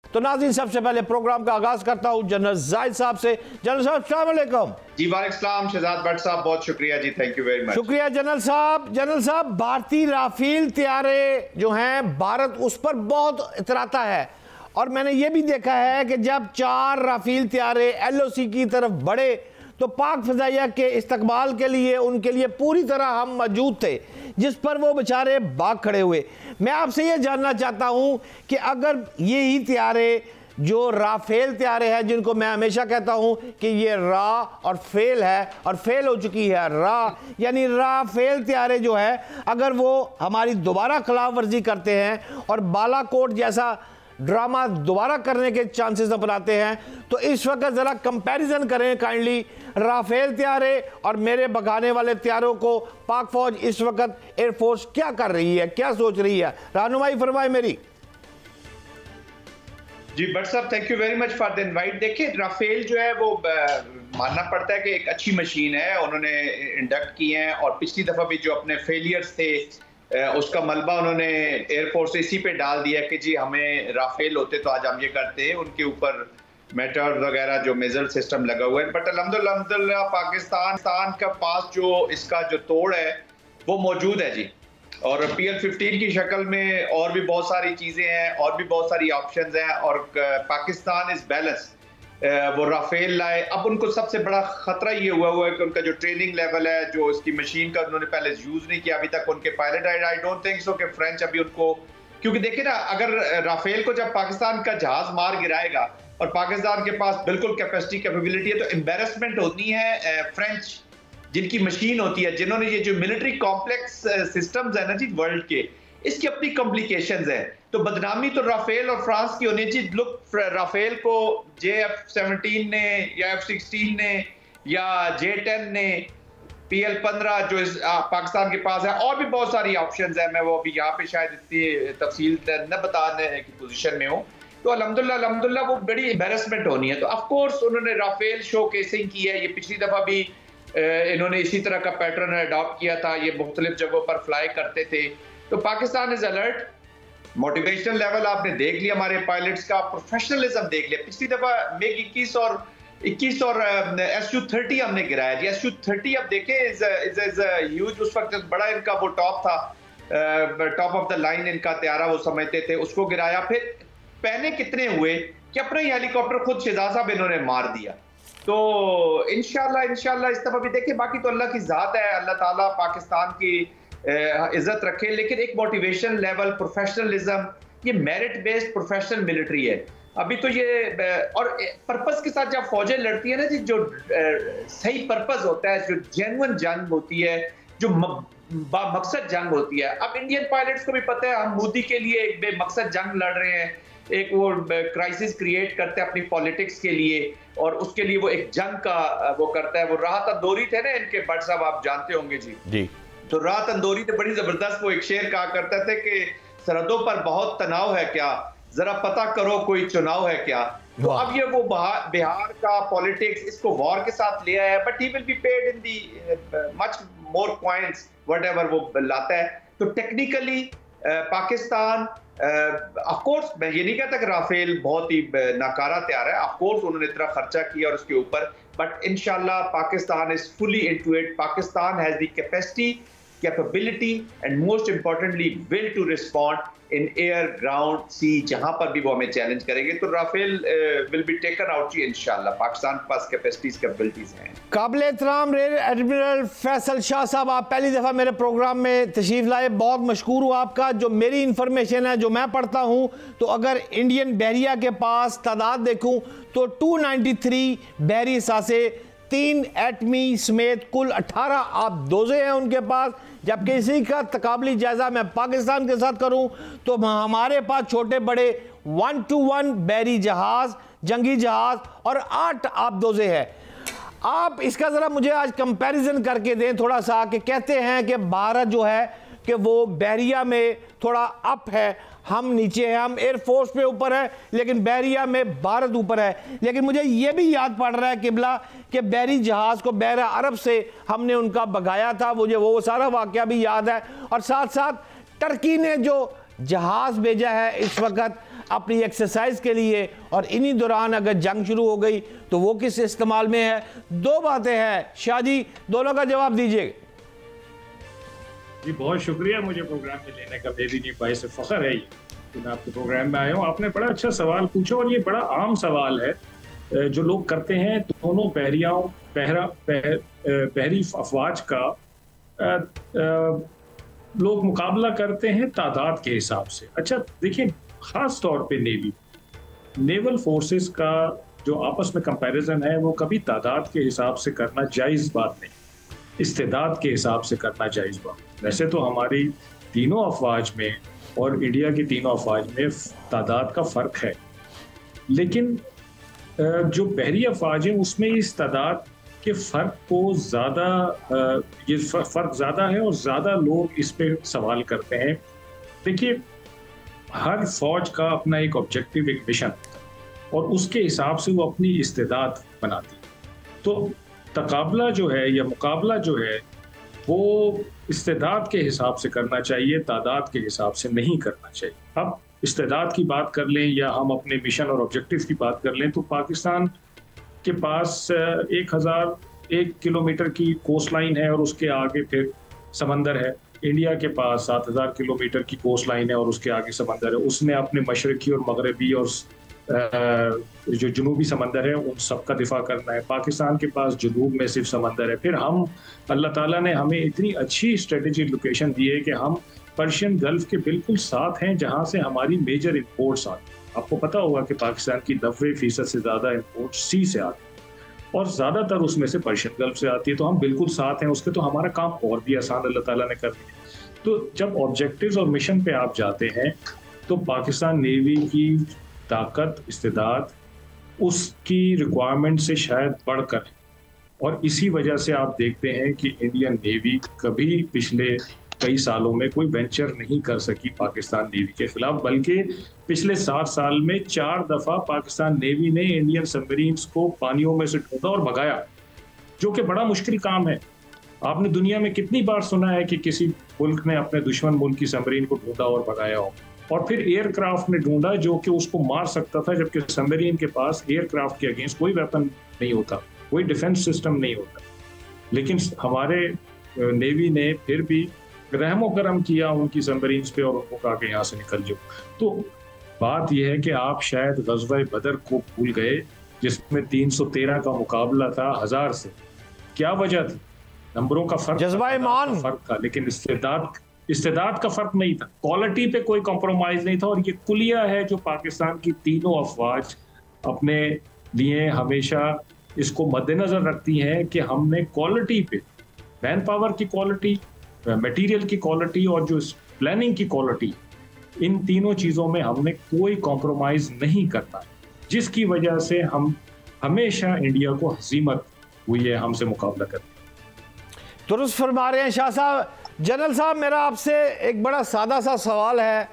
तो नाज़रीन, सबसे पहले प्रोग्राम का आगाज करता हूँ जनरल जाहिद साहब से। जनरल साहब अस्सलाम वालेकुम। जी वालेकुम सलाम शहजाद भट्ट साहब, बहुत शुक्रिया जी, थैंक यू वेरी मच। शुक्रिया जनरल साहब। जनरल साहब, भारतीय राफेल तैयारे जो हैं, भारत उस पर बहुत इतराता है और मैंने ये भी देखा है कि जब 4 राफेल तैयारे LOC की तरफ बढ़े तो पाक फ़िज़ाइया के इस्तकबाल के लिए उनके लिए पूरी तरह हम मौजूद थे, जिस पर वो बेचारे भाग खड़े हुए। मैं आपसे ये जानना चाहता हूँ कि अगर यही तैयारे जो राफेल तैयारे हैं, जिनको मैं हमेशा कहता हूँ कि ये रा और फेल है और फेल हो चुकी है रा, यानी राफेल तैयारे जो है, अगर वो हमारी दोबारा खिलाफ वर्जी करते हैं और बालाकोट जैसा ड्रामा दोबारा करने के चांसेस अपनाते हैं, तो इस वक्त ज़रा कंपैरिजन करें काइंडली राफेल तैयारे और मेरे भगाने वाले तैयारों को। पाक फौज इस वक्त एयरफोर्स क्या कर रही है, क्या सोच रही है, रहनुमाई फरमाए मेरी। जी भट्ट साहब, thank you very much for the invite. देखिए, राफेल जो है वो मानना पड़ता है कि एक अच्छी मशीन है, उन्होंने इंडक्ट की है और पिछली दफ़ा भी जो अपने फेलियर्स थे उसका मलबा उन्होंने एयरफोर्स इसी पे डाल दिया कि जी हमें राफेल होते तो आज हम ये करते। उनके ऊपर मेटर्स वगैरह जो मिसाइल सिस्टम लगा हुआ है, बट अल्हम्दुलिल्लाह पाकिस्तान का पास जो इसका जो तोड़ है वो मौजूद है जी। और PL-15 की शक्ल में और भी बहुत सारी चीज़ें हैं और भी बहुत सारी ऑप्शंस हैं और पाकिस्तान इज बैलेंस। वो राफेल लाए, अब उनको सबसे बड़ा खतरा ये हुआ है कि उनका जो ट्रेनिंग लेवल है, जो इसकी मशीन का उन्होंने पहले यूज नहीं किया अभी तक उनके pilot. I don't think so कि फ्रेंच अभी उनको, क्योंकि देखिए ना, अगर राफेल को जब पाकिस्तान का जहाज मार गिराएगा और पाकिस्तान के पास बिल्कुल कैपेसिटी कैपेबिलिटी है, तो एम्बेरसमेंट होनी है फ्रेंच जिनकी मशीन होती है, जिन्होंने ये जो मिलिट्री कॉम्प्लेक्स सिस्टम्स है ना जी वर्ल्ड के, इसकी अपनी कॉम्प्लिकेशंस है। तो बदनामी तो राफेल और फ्रांस की होनी चाहिए। लुक, राफेल को JF-17 ने या F-16 ने या J-10 ने, PL-15 जो पाकिस्तान के पास है, और भी बहुत सारी ऑप्शंस है। मैं वो अभी यहाँ पे शायद इतनी तफसील न बताने की पोजीशन में हूँ। तो अल्हम्दुलिल्लाह वो बड़ी एम्बेरसमेंट होनी है। तो ऑफ कोर्स उन्होंने राफेल शो केसिंग की है। ये पिछली दफा भी इन्होंने इसी तरह का पैटर्न अडॉप्ट किया था, ये मुख्तलिफ जगहों पर फ्लाई करते थे। तो Pakistan is alert. Motivational level आपने देख लिया, हमारे पायलट्स का प्रोफेशनलिज्म देख लिया। पिछली दफा MiG 21 और Su-30 हमने गिराया जी। Su-30 अब देखें इज ह्यूज, उस वक्त बड़ा इनका वो टॉप था, टॉप ऑफ द लाइन इनका तैयारा वो समझते थे, उसको गिराया। फिर पहने कितने हुए कि अपना ही हेलीकॉप्टर खुद शहजाद साहब इन्होंने मार दिया। तो इंशाल्लाह इस दफा भी देखें। बाकी तो अल्लाह की जात है, अल्लाह ताला पाकिस्तान की इज्जत रखे, लेकिन एक मोटिवेशन लेवल, प्रोफेशनलिज्म, ये मेरिट बेस्ड प्रोफेशनल मिलिट्री है अभी तो ये। और पर्पस के साथ जब फौजें लड़ती है ना जी, जो सही पर्पस होता है, जो जेन्युइन जंग होती है, जो मकसद जंग होती है। अब इंडियन पायलट्स को भी पता है हम मोदी के लिए एक बेमकसद जंग लड़ रहे हैं, एक वो क्राइसिस क्रिएट करते हैं अपनी पॉलिटिक्स के लिए, और उसके लिए वो एक जंग का वो करता है। वो राहत अंदोरी थे ना इनके, भट्ट साहब आप जानते होंगे जी। तो राहत अंदोरी तो बड़ी जबरदस्त वो एक शेर कहा करते थे कि सरहदों पर बहुत तनाव है क्या, जरा पता करो कोई चुनाव है क्या। तो अब ये वो बिहार का पॉलिटिक्स इसको वॉर के साथ ले आया है, but he will be paid in the much more points whatever वो लाता है। तो टेक्निकली पाकिस्तान, ऑफ कोर्स मैं ये नहीं कहता कि राफेल बहुत ही नाकारा तैयार है, ऑफ कोर्स उन्होंने इतना खर्चा किया और उसके ऊपर, बट इंशाल्लाह Pakistan is fully into it. Pakistan has the capacity, capability and most importantly will to respond in air, ground, sea, जहां पर भी वो हमें चैलेंज करेंगे। तो Rafale will be taken out जी इंशाल्लाह। पाकिस्तान के पास कैपेसिटीज, कैपेबिलिटीज हैं। काबिल एहतराम रेयर एडमिरल फैसल शाह साहब, आप पहली दफ़ा मेरे प्रोग्राम में तशरीफ़ लाए, बहुत मशकूर हूँ आपका। जो मेरी इंफॉर्मेशन है, जो मैं पढ़ता हूँ, तो अगर इंडियन बहरिया के पास तादाद देखूँ तो 293 बहरी सासे, 3 एटमी समेत कुल 18 आबदोज़े हैं उनके पास। जबकि इसी का तकाबली जायज़ा मैं पाकिस्तान के साथ करूं तो हमारे पास छोटे बड़े 1-to-1 बहरी जहाज़, जंगी जहाज़ और 8 आबदोज़े हैं। आप इसका ज़रा मुझे आज कंपैरिजन करके दें थोड़ा सा, कि कहते हैं कि भारत जो है कि वो बहरिया में थोड़ा अप है, हम नीचे हैं, हम एयरफोर्स पे ऊपर है, लेकिन बहरिया में भारत ऊपर है। लेकिन मुझे ये भी याद पड़ रहा है किबला कि बहरी जहाज़ को बहरा अरब से हमने उनका भगाया था, मुझे वो सारा वाक़या भी याद है। और साथ साथ टर्की ने जो जहाज़ भेजा है इस वक्त, अपनी एक्सरसाइज के लिए, और इन्हीं दौरान अगर जंग शुरू हो गई तो वो किस इस्तेमाल में है? दो बातें हैं, शाह जी दोनों का जवाब दीजिए। जी बहुत शुक्रिया मुझे प्रोग्राम में लेने का, मेरी नहीं भाई से फख्र है कि मैं आपके प्रोग्राम में आया हूँ। आपने बड़ा अच्छा सवाल पूछा और ये बड़ा आम सवाल है जो लोग करते हैं। दोनों बहरी अफवाज का लोग मुकाबला करते हैं तादाद के हिसाब से। अच्छा देखिए, खास तौर पे नेवल फोर्सेस का जो आपस में कंपैरिजन है वो कभी तादाद के हिसाब से करना जायज़ बात नहीं, इस्तेदाद के हिसाब से करना जायज़ बात। वैसे तो हमारी तीनों अफवाज में और इंडिया की तीनों अफवाज में तादाद का फ़र्क है, लेकिन जो बहरी अफवाज हैं उसमें इस तादाद के फ़र्क को ज़्यादा ये फ़र्क ज़्यादा है और ज़्यादा लोग इस पे सवाल करते हैं। देखिए, हर फौज का अपना एक ऑब्जेक्टिव, एक मिशन, और उसके हिसाब से वो अपनी इस्तेदाद बनाती है। तो तकाबला जो है या मुकाबला जो है वो इस्तेदाद के हिसाब से करना चाहिए, तादाद के हिसाब से नहीं करना चाहिए। अब इस्तेदाद की बात कर लें या हम अपने मिशन और ऑब्जेक्टिव की बात कर लें तो पाकिस्तान के पास 1001 किलोमीटर की कोस्ट लाइन है और उसके आगे फिर समंदर है। इंडिया के पास 7000 किलोमीटर की कोस्ट लाइन है और उसके आगे समंदर है। उसने अपने मशरकी और मगरबी और जो जनूबी समंदर है उन सब का दिफा करना है। पाकिस्तान के पास जनूब में सिर्फ समंदर है। फिर हम, अल्लाह ताला ने हमें इतनी अच्छी स्ट्रेटेजिक लोकेशन दी है कि हम पर्शियन गल्फ के बिल्कुल साथ हैं जहां से हमारी मेजर इंपोर्ट्स आती हैं। आपको पता होगा कि पाकिस्तान की 90% से ज़्यादा इंपोर्ट सी से आती है और ज़्यादातर उसमें से पर्शियन गल्फ से आती है। तो हम बिल्कुल साथ हैं उसके, तो हमारा काम और भी आसान अल्लाह ताला ने कर दिया। तो जब ऑब्जेक्टिव्स और मिशन पे आप जाते हैं तो पाकिस्तान नेवी की ताकत, इस्तेदाद उसकी रिक्वायरमेंट से शायद बढ़कर है, और इसी वजह से आप देखते हैं कि इंडियन नेवी कभी पिछले कई सालों में कोई वेंचर नहीं कर सकी पाकिस्तान नेवी के खिलाफ, बल्कि पिछले 7 साल में 4 दफ़ा पाकिस्तान नेवी ने इंडियन सबमरीन्स को पानियों में से ढूंढा और भगाया, जो कि बड़ा मुश्किल काम है। आपने दुनिया में कितनी बार सुना है कि किसी मुल्क ने अपने दुश्मन मुल्क की सबमरीन को ढूंढा और भगाया हो? और फिर एयरक्राफ्ट ने ढूंढा जो कि उसको मार सकता था, जबकि सबमरीन के पास एयरक्राफ्ट के अगेंस्ट कोई वेपन नहीं होता, कोई डिफेंस सिस्टम नहीं होता। लेकिन हमारे नेवी ने फिर भी रहमो करम किया उनकी सबमरीन्स पे और उनको कहा कि यहाँ से निकल जाओ। तो बात यह है कि आप शायद गज़वा बदर को भूल गए जिसमें 313 का मुकाबला था 1000 से। क्या वजह थी? नंबरों का फर्क, फर्क था, लेकिन इस्तेदाद का फर्क नहीं था। क्वालिटी पे कोई कॉम्प्रोमाइज नहीं था। और ये कुलिया है जो पाकिस्तान की तीनों अफवाज अपने लिए हमेशा इसको मद्देनजर रखती हैं कि हमने क्वालिटी पे, मैन पावर की क्वालिटी, मटेरियल की क्वालिटी और जो प्लानिंग की क्वालिटी, इन तीनों चीज़ों में हमने कोई कॉम्प्रोमाइज नहीं करना, जिसकी वजह से हम हमेशा इंडिया को हजीमत हुई है हमसे मुकाबला करने। दुरुस्त फरमा रहे हैं शाह साहब। जनरल साहब, मेरा आपसे एक बड़ा सादा सा सवाल है।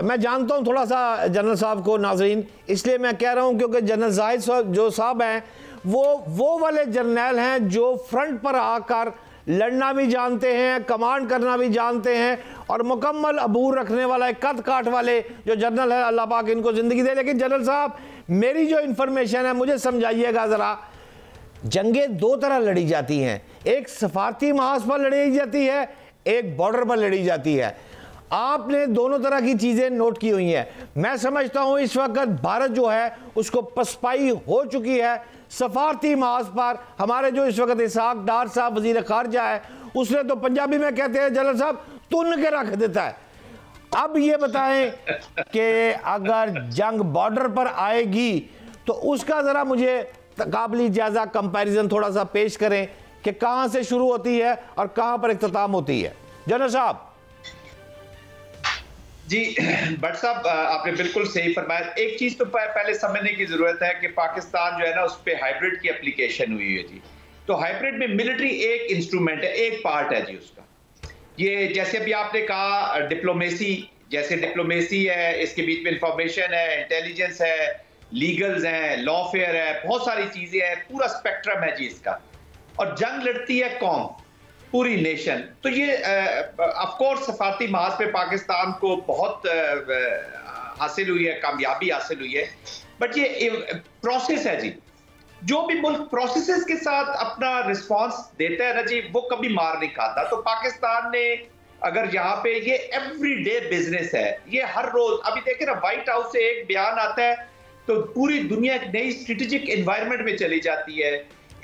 मैं जानता हूँ थोड़ा सा जनरल साहब को, नाजरीन, इसलिए मैं कह रहा हूँ क्योंकि जनरल जाहिद जो साहब हैं वो वाले जर्नल हैं जो फ्रंट पर आकर लड़ना भी जानते हैं, कमांड करना भी जानते हैं, और मुकम्मल अबूर रखने वाला एक कद काट वाले जो जनरल है, अल्लाह पाक इनको ज़िंदगी दे। लेकिन जनरल साहब, मेरी जो इन्फॉर्मेशन है मुझे समझाइएगा ज़रा। जंगें 2 तरह लड़ी जाती हैं, एक सफारती महाज पर लड़ी जाती है, एक बॉर्डर पर लड़ी जाती है। आपने दोनों तरह की चीज़ें नोट की हुई हैं। मैं समझता हूँ इस वक्त भारत जो है उसको पसपाई हो चुकी है सफारती महाज पर। हमारे जो इस वक्त इसहाक डार साहब वज़ीर ख़ारजा है, उसने तो पंजाबी में कहते हैं जनरल साहब तुन के रख देता है। अब ये बताएं कि अगर जंग बॉर्डर पर आएगी तो उसका ज़रा मुझे काबिल जायज़ा कंपैरिजन थोड़ा सा पेश करें कि कहाँ से शुरू होती है और कहाँ पर इख्तिताम होती है। जनरल साहब। जी भट्ट साहब, आपने बिल्कुल सही फरमाया। एक चीज तो पहले समझने की जरूरत है कि पाकिस्तान जो है ना उस पर हाइब्रिड की एप्लीकेशन हुई है जी। तो हाइब्रिड में मिलिट्री एक इंस्ट्रूमेंट है, एक पार्ट है जी उसका। ये जैसे अभी आपने कहा डिप्लोमेसी, जैसे डिप्लोमेसी है, इसके बीच में इंफॉर्मेशन है, इंटेलिजेंस है, लीगल्स हैं, लॉफेयर है, बहुत सारी चीजें हैं, पूरा स्पेक्ट्रम है जी इसका। और जंग लड़ती है कौन? पूरी नेशन। तो ये ऑफ कोर्स सफारती महाज पे पाकिस्तान को बहुत हासिल हुई है, कामयाबी हासिल हुई है, बट ये प्रोसेस है जी। जो भी मुल्क प्रोसेसेस के साथ अपना रिस्पांस देता है ना जी, वो कभी मार नहीं खाता। तो पाकिस्तान ने अगर यहाँ पे ये एवरीडे बिजनेस है, ये हर रोज, अभी देखे ना व्हाइट हाउस से एक बयान आता है तो पूरी दुनिया एक नई स्ट्रेटेजिक एनवायरनमेंट में चली जाती है।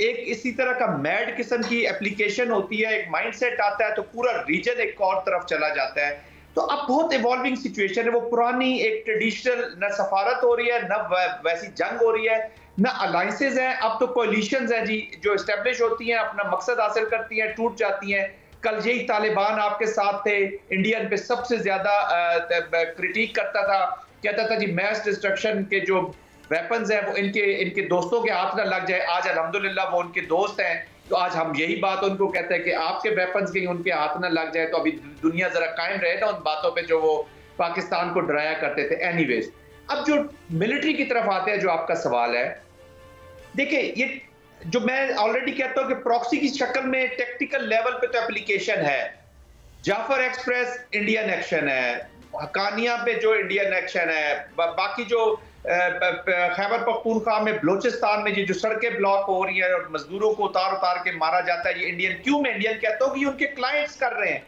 एक इसी तरह का मैड किस्म की एप्लीकेशन होती है, एक माइंडसेट आता है तो पूरा रीजन एक और तरफ चला जाता है। तो अब बहुत इवॉल्विंग सिचुएशन है। वो पुरानी एक ट्रेडिशनल न सफारत हो रही है, न वैसी जंग हो रही है, न अलायंसेज हैं, अब तो कोलिशंस हैं जी, जो एस्टेब्लिश होती हैं, अपना मकसद हासिल करती हैं, टूट जाती हैं। कल यही तालिबान आपके साथ थे, इंडियन पे सबसे ज्यादा क्रिटिक करता था, कहता था जी मैस डिस्ट्रक्शन के जो वेपन्स हैं वो इनके दोस्तों के हाथ ना लग जाए। आज अल्हम्दुलिल्लाह वो उनके दोस्त हैं, तो आज हम यही बात उनको कहते हैं कि आपके वेपन्स कहीं उनके हाथ ना लग जाए। तो अभी दुनिया जरा कायम रहे ना उन बातों पे जो वो पाकिस्तान को डराया करते थे। एनीवेज, अब जो मिलिट्री की तरफ आते हैं, जो आपका सवाल है, देखिए ये जो मैं ऑलरेडी कहता हूं कि प्रॉक्सी की शक्ल में टेक्निकल लेवल पे तो एप्लीकेशन है। जाफर एक्सप्रेस इंडियन एक्शन है, हकानिया पे जो इंडियन एक्शन है, बाकी जो खैबर पख्तूनख्वा में बलोचिस्तान में जो सड़कें ब्लॉक हो रही है और मजदूरों को उतार उतार के मारा जाता है, ये इंडियन क्यों मैं इंडियन कहता हूँ कि उनके क्लाइंट्स कर रहे हैं,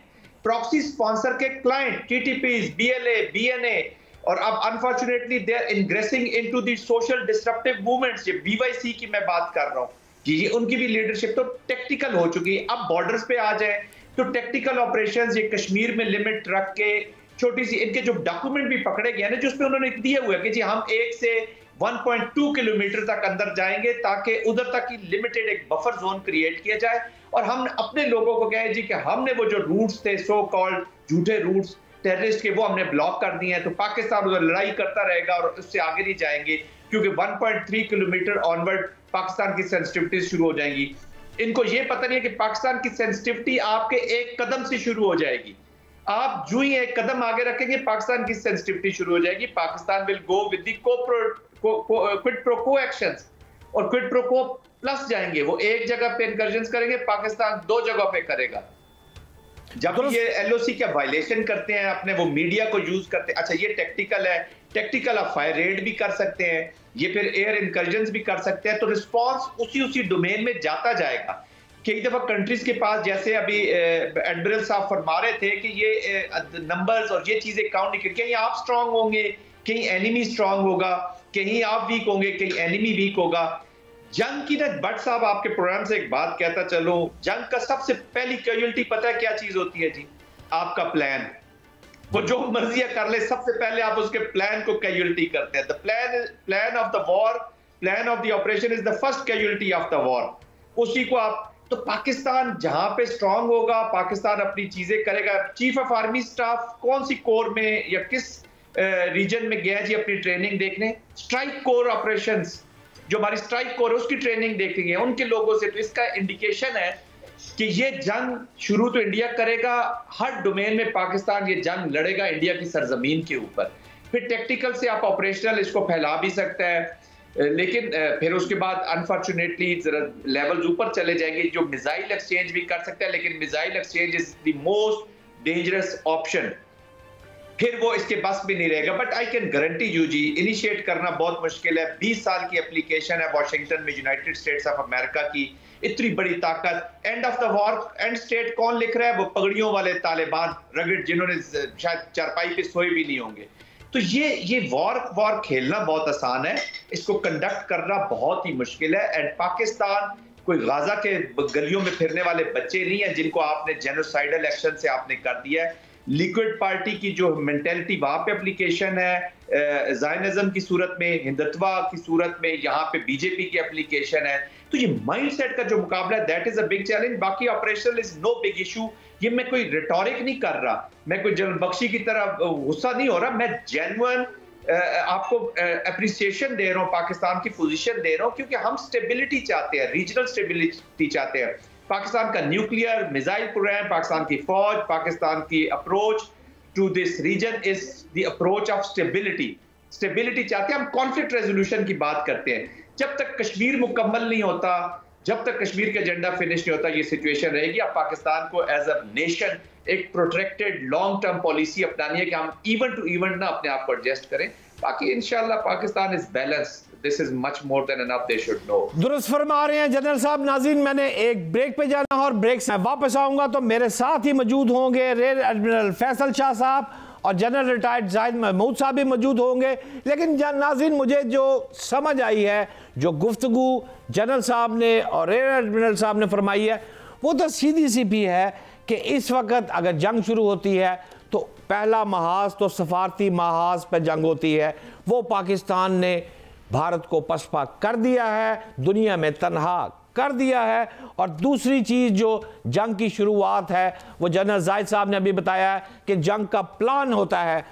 प्रॉक्सी स्पॉन्सर के क्लाइंट, टीटीपीज, बीएलए, बीएनए, और अब unfortunately they are ingressing into the social disruptive movements. ये बीवाईसी की मैं बात कर रहा हूँ जी, उनकी भी लीडरशिप तो टेक्निकल हो चुकी है। अब बॉर्डर्स पे आ जाए तो टेक्निकल ऑपरेशंस ये कश्मीर में लिमिट रख के छोटी सी, इनके जो डॉक्यूमेंट भी पकड़े गए ना, जिसपे उन्होंने दिए हुए कि जी हम 1 से 1.2 किलोमीटर तक अंदर जाएंगे ताकि उधर तक की लिमिटेड एक बफर जोन क्रिएट किया जाए, और हम अपने लोगों को कहे जी कि हमने वो जो रूट्स थे, सो कॉल्ड झूठे रूट्स टेररिस्ट के, वो हमने ब्लॉक कर दिए हैं। तो पाकिस्तान उधर लड़ाई करता रहेगा और उससे आगे नहीं जाएंगे, क्योंकि 1.3 किलोमीटर ऑनवर्ड पाकिस्तान की सेंसिटिविटीज शुरू हो जाएंगी। इनको ये पता नहीं है कि पाकिस्तान की सेंसिटिविटी आपके एक कदम से शुरू हो जाएगी। आप जो ही एक कदम आगे रखेंगे पाकिस्तान की सेंसिटिविटी शुरू हो जाएगी। Pakistan will go with the quid pro को एक्शंस, और क्विड प्रो को प्लस जाएंगे। वो एक जगह पे इंकर्जन्स करेंगे, पाकिस्तान 2 जगह पे करेगा। जब ये एलओसी का वायलेशन करते हैं, अपने वो मीडिया को यूज करते हैं। अच्छा, ये टेक्निकल है, टेक्निकल आप फायर रेड भी कर सकते हैं, ये फिर एयर इंकर्जन्स भी कर सकते हैं, तो रिस्पांस उसी डोमेन में जाता जाएगा। कई दफा कंट्रीज के पास, जैसे अभी एडमिरल साहब फरमा रहे थे कि ये नंबर्स और ये चीजें काउंट नहीं करती, कहीं आप स्ट्रांग होंगे, कहीं एनिमी स्ट्रांग होगा, कहीं आप वीक होंगे, कहीं एनिमी वीक होगा। जंग की ना, भट्ट साहब आपके प्रोग्राम से एक बात कहता चलो, जंग का सबसे पहली कैजुअल्टी पता है क्या चीज होती है जी? आपका प्लान। वो जो मर्जी कर ले, सबसे पहले आप उसके प्लान को कैजुअल्टी करते हैं। The plan of the war, plan of the operation is the first casualty of the war. उसी को आप, तो पाकिस्तान जहां पे स्ट्रांग होगा, पाकिस्तान अपनी चीजें करेगा। चीफ ऑफ आर्मी स्टाफ कौन सी कोर में या किस रीजन में गया जी अपनी ट्रेनिंग देखने? स्ट्राइक कोर ऑपरेशंस, जो हमारी स्ट्राइक कोर है उसकी ट्रेनिंग देखेंगे उनके लोगों से। तो इसका इंडिकेशन है कि ये जंग शुरू तो इंडिया करेगा, हर डोमेन में पाकिस्तान ये जंग लड़ेगा इंडिया की सरजमीन के ऊपर। फिर टेक्निकल से आप ऑपरेशनल इसको फैला भी सकता है, लेकिन फिर उसके बाद अनफॉर्चुनेटली जरा लेवल्स ऊपर चले जाएंगे, जो मिसाइल एक्सचेंज भी कर सकता है, लेकिन missile exchange is the most dangerous option. फिर वो इसके बस भी नहीं रहेगा। But I can guarantee you जी, इनिशिएट करना बहुत मुश्किल है। 20 साल की एप्लीकेशन है वॉशिंगटन में, यूनाइटेड स्टेट्स ऑफ अमेरिका की, इतनी बड़ी ताकत। End of the war, and state कौन लिख रहा है? वो पगड़ियों वाले तालिबान रगड़, जिन्होंने शायद चारपाई पे सोए भी नहीं होंगे। तो ये वॉर खेलना बहुत आसान है, इसको कंडक्ट करना बहुत ही मुश्किल है। एंड पाकिस्तान कोई गाजा के गलियों में फिरने वाले बच्चे नहीं है जिनको आपने जेनोसाइडल एक्शन से आपने कर दिया है। लिक्विड पार्टी की जो मेंटेलिटी वहां पे एप्लीकेशन है, ज़ायनिज़्म की सूरत में, हिंदुत्व की सूरत में, यहाँ पे बीजेपी की एप्लीकेशन है। तो ये माइंडसेट का जो मुकाबला है, that is a big challenge. बाकी operational is no big issue. ये मैं कोई रिटोरिक नहीं कर रहा, मैं कोई जनरल बख्शी की तरह गुस्सा नहीं हो रहा, मैं जेन्युइन आपको अप्रिसिएशन दे रहा हूँ, पाकिस्तान की पोजीशन दे रहा हूँ, क्योंकि हम स्टेबिलिटी चाहते हैं, रीजनल स्टेबिलिटी चाहते हैं। पाकिस्तान का न्यूक्लियर मिसाइल प्रोग्राम, पाकिस्तान की फौज, पाकिस्तान की approach to this region is the approach of stability. Stability चाहते हैं हम, कॉन्फ्लिक्ट रेजोल्यूशन की बात करते हैं। जब तक कश्मीर मुकम्मल नहीं होता, जब तक कश्मीर का एजेंडा फिनिश नहीं होता ये सिचुएशन रहेगी। अब पाकिस्तान को एज अ नेशन एक प्रोटेक्टेड लॉन्ग टर्म पॉलिसी अपनानी है कि हम इवेंट टू इवेंट ना अपने आप को एडजस्ट करें। बाकी इंशाल्लाह Pakistan is balance, this is much more than enough, they should know. दुरुस्त फरमा रहे हैं जनरल साहब। नाज़रीन, मैंने एक ब्रेक पे जाना है और ब्रेक से वापस आऊंगा तो मेरे साथ ही मौजूद होंगे रियर एडमिरल फैसल शाह साहब और जनरल रिटायर्ड जाहिद महमूद साहब भी मौजूद होंगे। लेकिन नाज़रीन, मुझे जो समझ आई है, जो गुफ्तगू जनरल साहब ने और रियर एडमिरल साहब ने फरमाई है, वो तो सीधी सी भी है कि इस वक्त अगर जंग शुरू होती है तो पहला महाज तो सफारती महाज पर जंग होती है। वो पाकिस्तान ने भारत को पसपा कर दिया है, दुनिया में तन्हा कर दिया है। और दूसरी चीज़ जो जंग की शुरुआत है, वो जनरल जाहिद साहब ने अभी बताया है कि जंग का प्लान होता है